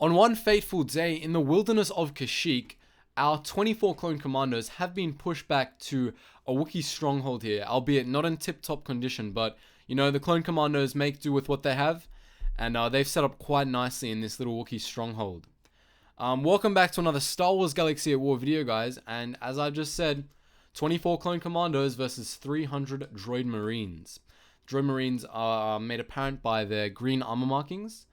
On one fateful day in the wilderness of Kashyyyk, our 24 clone commandos have been pushed back to a Wookiee stronghold here, albeit not in tip-top condition, but, you know, the clone commandos make do with what they have, and they've set up quite nicely in this little Wookiee stronghold. Welcome back to another Star Wars Galaxy at War video, guys, and as I just said, 24 clone commandos versus 300 droid marines. Droid marines are made apparent by their green armor markings,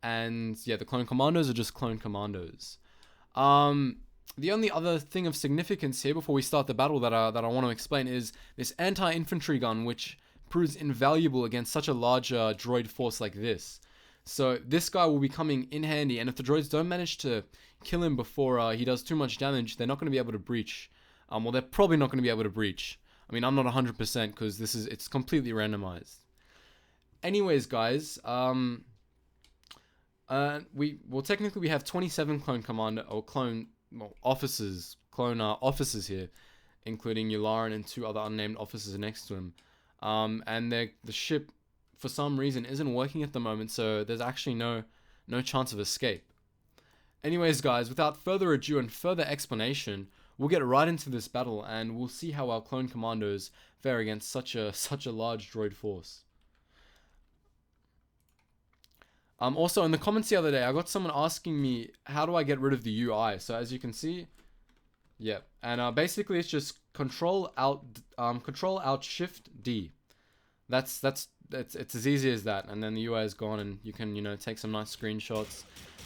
and yeah, the clone commandos are just clone commandos. The only other thing of significance here before we start the battle that I want to explain is this anti-infantry gun, which proves invaluable against such a large droid force like this. So this guy will be coming in handy, and if the droids don't manage to kill him before he does too much damage, they're not going to be able to breach. Well, they're probably not going to be able to breach. I mean, I'm not 100% because it's completely randomized. Anyways, guys, technically we have 27 clone commander or clone officers here, including Yularen and 2 other unnamed officers next to him. And the ship, for some reason, isn't working at the moment, so there's actually no chance of escape. Anyways, guys, without further ado and further explanation, we'll get right into this battle, and we'll see how our clone commandos fare against such a large droid force. Also, in the comments the other day, I got someone asking me, how do I get rid of the UI? So as you can see, yeah, and basically it's just Control Alt Shift D. It's as easy as that, and then the UI is gone, and you can, you know, take some nice screenshots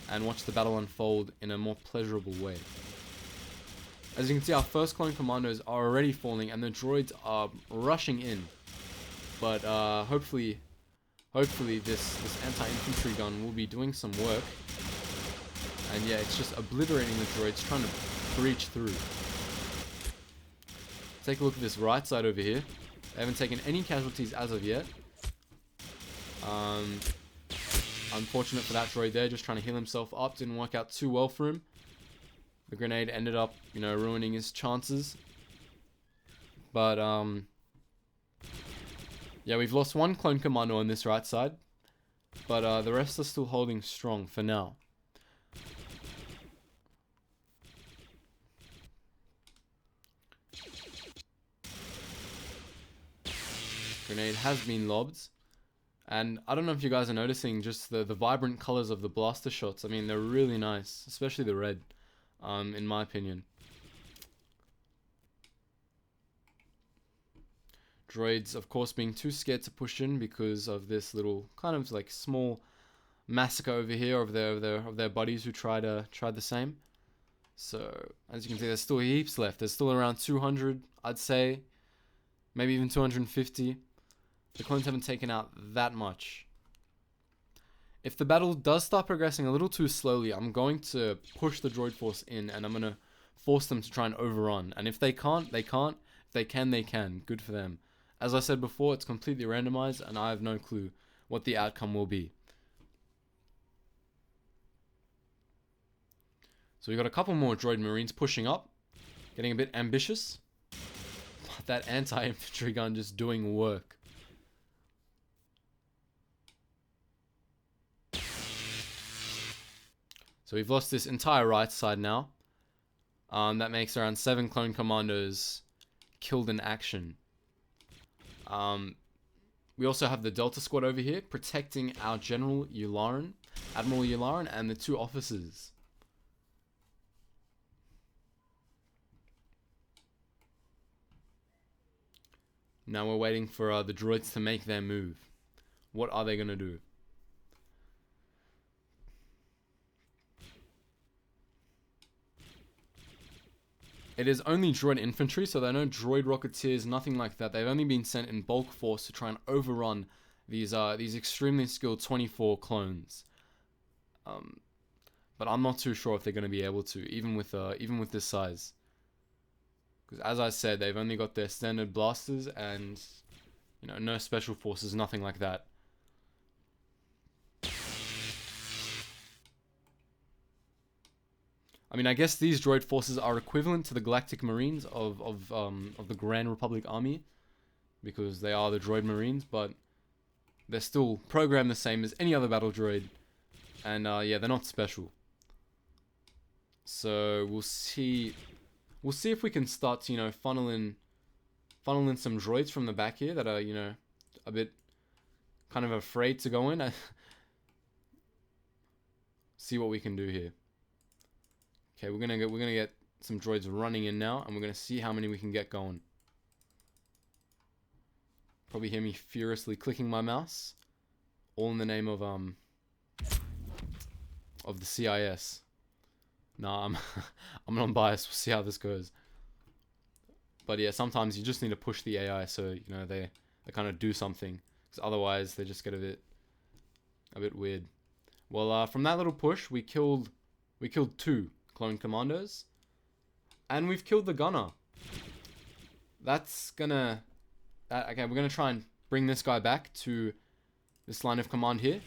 and watch the battle unfold in a more pleasurable way. As you can see, our first clone commandos are already falling, and the droids are rushing in. But hopefully this anti-infantry gun will be doing some work. And yeah, it's just obliterating the droids, trying to breach through. Take a look at this right side over here. They haven't taken any casualties as of yet. Unfortunate for that droid there, just trying to heal himself up. Didn't work out too well for him. The grenade ended up, you know, ruining his chances. But, yeah, we've lost 1 clone commando on this right side. But the rest are still holding strong for now. Grenade has been lobbed. And I don't know if you guys are noticing just the vibrant colors of the blaster shots. I mean, they're really nice, especially the red, in my opinion. Droids, of course, being too scared to push in because of this little kind of like small massacre over here of their buddies who tried the same. So as you can see, there's still heaps left. There's still around 200, I'd say, maybe even 250. The clones haven't taken out that much. If the battle does start progressing a little too slowly, I'm going to push the droid force in, and I'm going to force them to try and overrun. And if they can't, they can't. If they can, they can. Good for them. As I said before, it's completely randomized, and I have no clue what the outcome will be. So we got a couple more droid marines pushing up, getting a bit ambitious. But that anti-infantry gun just doing work. So we've lost this entire right side now. That makes around 7 clone commandos killed in action. We also have the Delta Squad over here protecting our Admiral Yularen, and the 2 officers. Now we're waiting for the droids to make their move. What are they going to do? It is only droid infantry, so there are no droid rocketeers, nothing like that. They've only been sent in bulk force to try and overrun these extremely skilled 24 clones. But I'm not too sure if they're going to be able to, even with this size. Because as I said, they've only got their standard blasters and, you know, no special forces, nothing like that. I mean, I guess these droid forces are equivalent to the Galactic Marines of the Grand Republic Army, because they are the droid Marines, but they're still programmed the same as any other battle droid. And yeah, they're not special. So we'll see if we can start to, you know, funnel in some droids from the back here that are, you know, a bit kind of afraid to go in. See what we can do here. Okay, we're gonna get some droids running in now, and we're gonna see how many we can get going. Probably hear me furiously clicking my mouse, all in the name of the CIS. Nah, I'm unbiased. We'll see how this goes. But yeah, sometimes you just need to push the AI so, you know, they kind of do something, because otherwise they just get a bit weird. Well, from that little push, we killed 2 clone commandos, and we've killed the gunner. That's gonna... okay, we're gonna try and bring this guy back to this line of command here.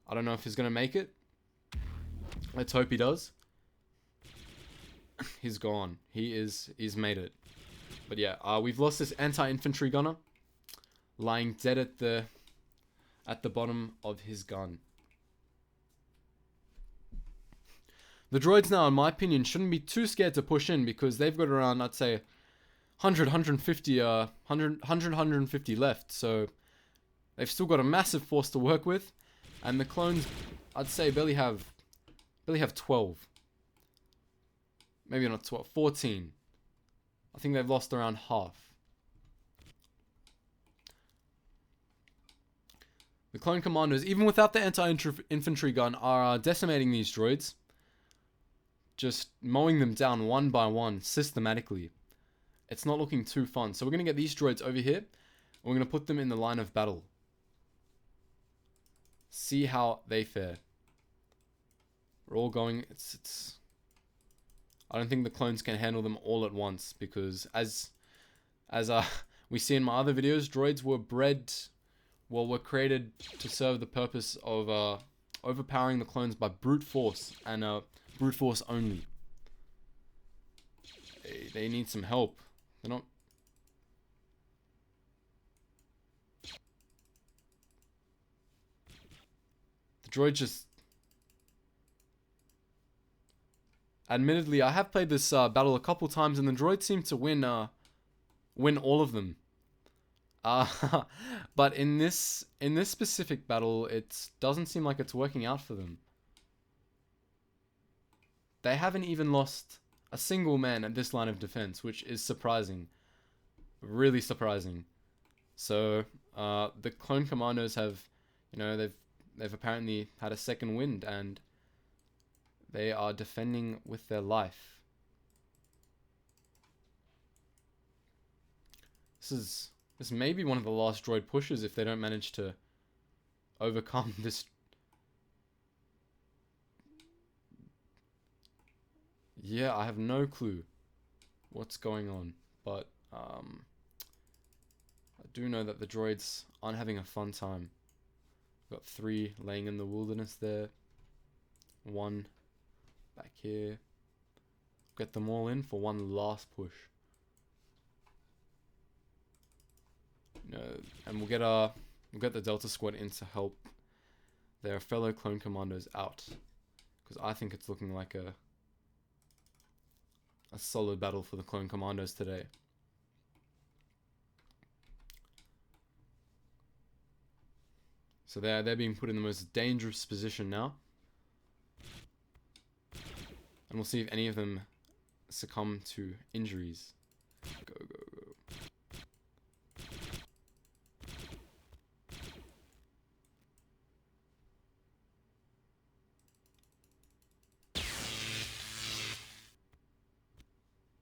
I don't know if he's gonna make it. Let's hope he does. He's gone. He's made it. But yeah, we've lost this anti-infantry gunner, lying dead at the bottom of his gun. The droids now, in my opinion, shouldn't be too scared to push in, because they've got around, I'd say, 150 left. So they've still got a massive force to work with, and the clones, I'd say, barely have 12. Maybe not 12, 14. I think they've lost around half. The clone commandos, even without the anti-infantry gun, are decimating these droids. Just mowing them down one by one, systematically. It's not looking too fun. So we're going to get these droids over here, and we're going to put them in the line of battle. See how they fare. We're all going... I don't think the clones can handle them all at once, because as we see in my other videos, droids were were created to serve the purpose of overpowering the clones by brute force, and brute force only. They need some help. They're not... The droid just... Admittedly, I have played this battle a couple times, and the droids seem to win all of them. But in this specific battle, it doesn't seem like it's working out for them. They haven't even lost a single man at this line of defense, which is surprising. Really surprising. So, the clone commandos have, you know, they've apparently had a second wind, and they are defending with their life. This may be one of the last droid pushes if they don't manage to overcome this. Yeah, I have no clue what's going on, but I do know that the droids aren't having a fun time. We've got 3 laying in the wilderness there. 1 back here. Get them all in for one last push. You know, and we'll get the Delta Squad in to help their fellow clone commandos out, because I think it's looking like a solid battle for the clone commandos today. So they're being put in the most dangerous position now. And we'll see if any of them succumb to injuries. Go, go, go.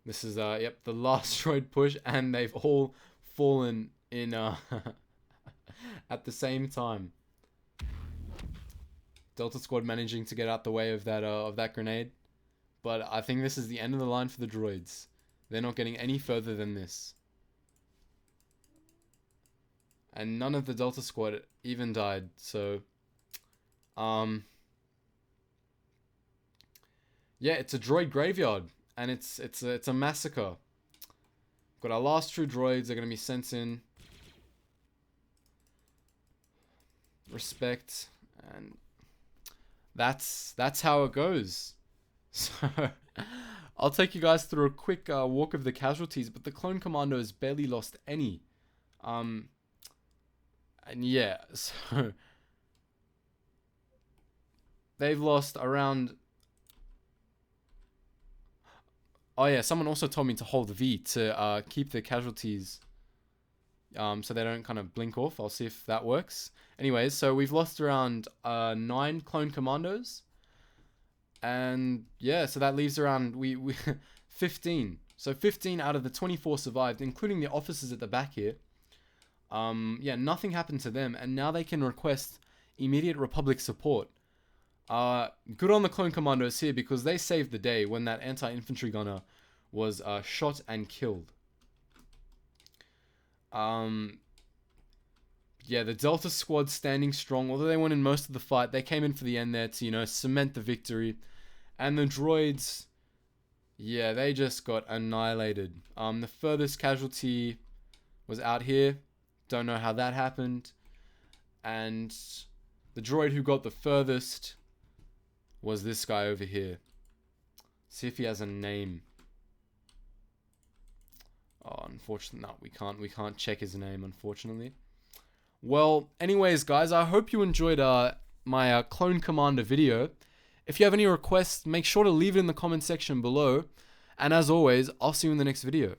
This is, yep, the last droid push, and they've all fallen in, at the same time. Delta Squad managing to get out the way of that grenade. But I think this is the end of the line for the droids. They're not getting any further than this. And none of the Delta Squad even died, so... yeah, it's a droid graveyard. And it's a massacre. Got our last 2 droids. They're going to be sent in. Respect. And that's how it goes. So I'll take you guys through a quick walk of the casualties, but the clone commandos barely lost any. And yeah, so they've lost around. Oh yeah, someone also told me to hold V to keep the casualties so they don't kind of blink off. I'll see if that works. Anyways, so we've lost around 9 clone commandos. And yeah, so that leaves around we 15. So 15 out of the 24 survived, including the officers at the back here. Yeah, nothing happened to them, and now they can request immediate Republic support. Good on the clone commandos here, because they saved the day when that anti-infantry gunner was shot and killed. Yeah, the Delta squad standing strong. Although they weren't in most of the fight, they came in for the end there to, you know, cement the victory. And the droids, yeah, they just got annihilated. The furthest casualty was out here. Don't know how that happened. And the droid who got the furthest was this guy over here. See if he has a name. Oh, unfortunately, no, we can't check his name, unfortunately. Well, anyways, guys, I hope you enjoyed my Clone Commander video. If you have any requests, make sure to leave it in the comment section below. And as always, I'll see you in the next video.